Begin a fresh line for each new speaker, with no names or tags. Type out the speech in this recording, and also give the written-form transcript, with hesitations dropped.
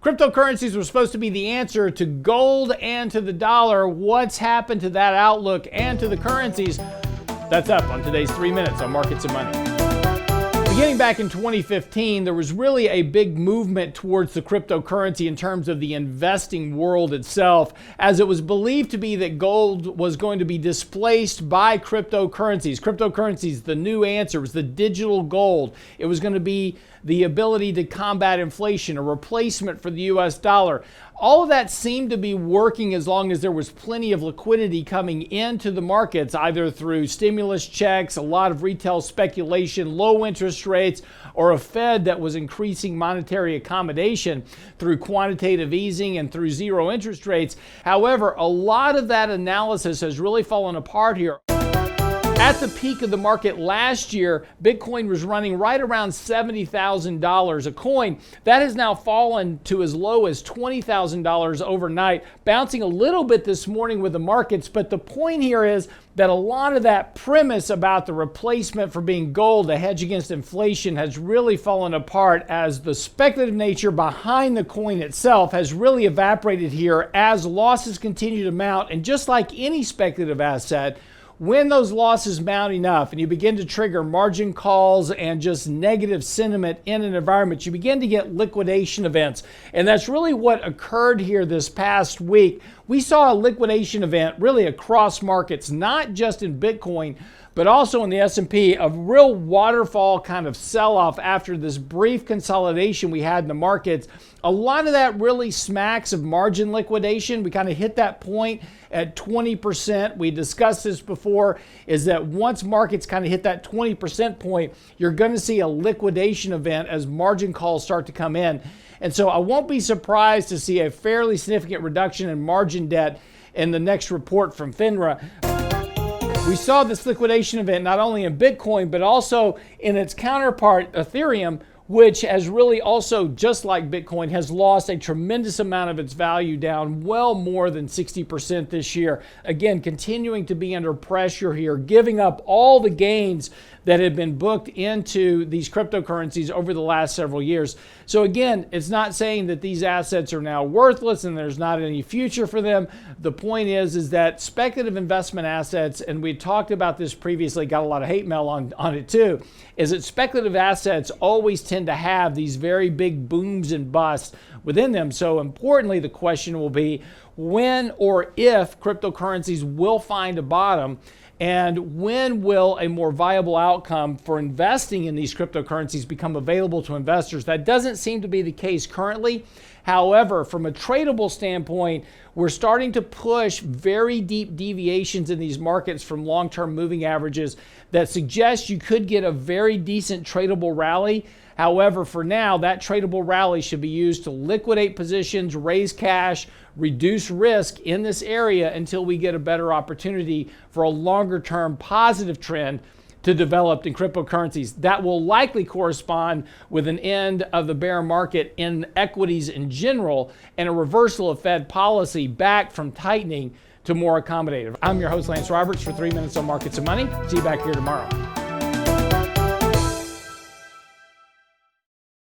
Cryptocurrencies were supposed to be the answer to gold and to the dollar. What's happened to that outlook and to the currencies? That's up on today's 3 Minutes on Markets and Money. Beginning back in 2015, there was really a big movement towards the cryptocurrency in terms of the investing world itself, as it was believed to be that gold was going to be displaced by cryptocurrencies. Cryptocurrencies, the new answer, was the digital gold. It was going to be the ability to combat inflation, a replacement for the US dollar. All of that seemed to be working as long as there was plenty of liquidity coming into the markets, either through stimulus checks, a lot of retail speculation, low interest rates, or a Fed that was increasing monetary accommodation through quantitative easing and through zero interest rates. However, a lot of that analysis has really fallen apart here. At the peak of the market last year, Bitcoin was running right around $70,000 a coin. That has now fallen to as low as $20,000 overnight, bouncing a little bit this morning with the markets. But the point here is that a lot of that premise about the replacement for being gold, a hedge against inflation, has really fallen apart as the speculative nature behind the coin itself has really evaporated here as losses continue to mount. And just like any speculative asset, when those losses mount enough and you begin to trigger margin calls and just negative sentiment in an environment, you begin to get liquidation events. And that's really what occurred here this past week. We saw a liquidation event really across markets, not just in Bitcoin, but also in the S&P, a real waterfall kind of sell-off after this brief consolidation we had in the markets. A lot of that really smacks of margin liquidation. We kind of hit that point at 20%. We discussed this before, is that once markets kind of hit that 20% point, you're going to see a liquidation event as margin calls start to come in. And so I won't be surprised to see a fairly significant reduction in margin debt in the next report from FINRA. We saw this liquidation event not only in Bitcoin, but also in its counterpart, Ethereum, which has really also, just like Bitcoin, has lost a tremendous amount of its value, down well more than 60% this year. Again, continuing to be under pressure here, giving up all the gains that have been booked into these cryptocurrencies over the last several years. So again, it's not saying that these assets are now worthless and there's not any future for them. The point is that speculative investment assets, and we talked about this previously, got a lot of hate mail on it too, is that speculative assets always tend to have these very big booms and busts within them. So importantly, the question will be when or if cryptocurrencies will find a bottom, and when will a more viable outcome for investing in these cryptocurrencies become available to investors? That doesn't seem to be the case currently. However, from a tradable standpoint, we're starting to push very deep deviations in these markets from long-term moving averages that suggest you could get a very decent tradable rally. However, for now, that tradable rally should be used to liquidate positions, raise cash, reduce risk in this area until we get a better opportunity for a longer-term positive trend to develop in cryptocurrencies. That will likely correspond with an end of the bear market in equities in general and a reversal of Fed policy back from tightening to more accommodative. I'm your host, Lance Roberts, for 3 Minutes on Markets and Money. See you back here tomorrow.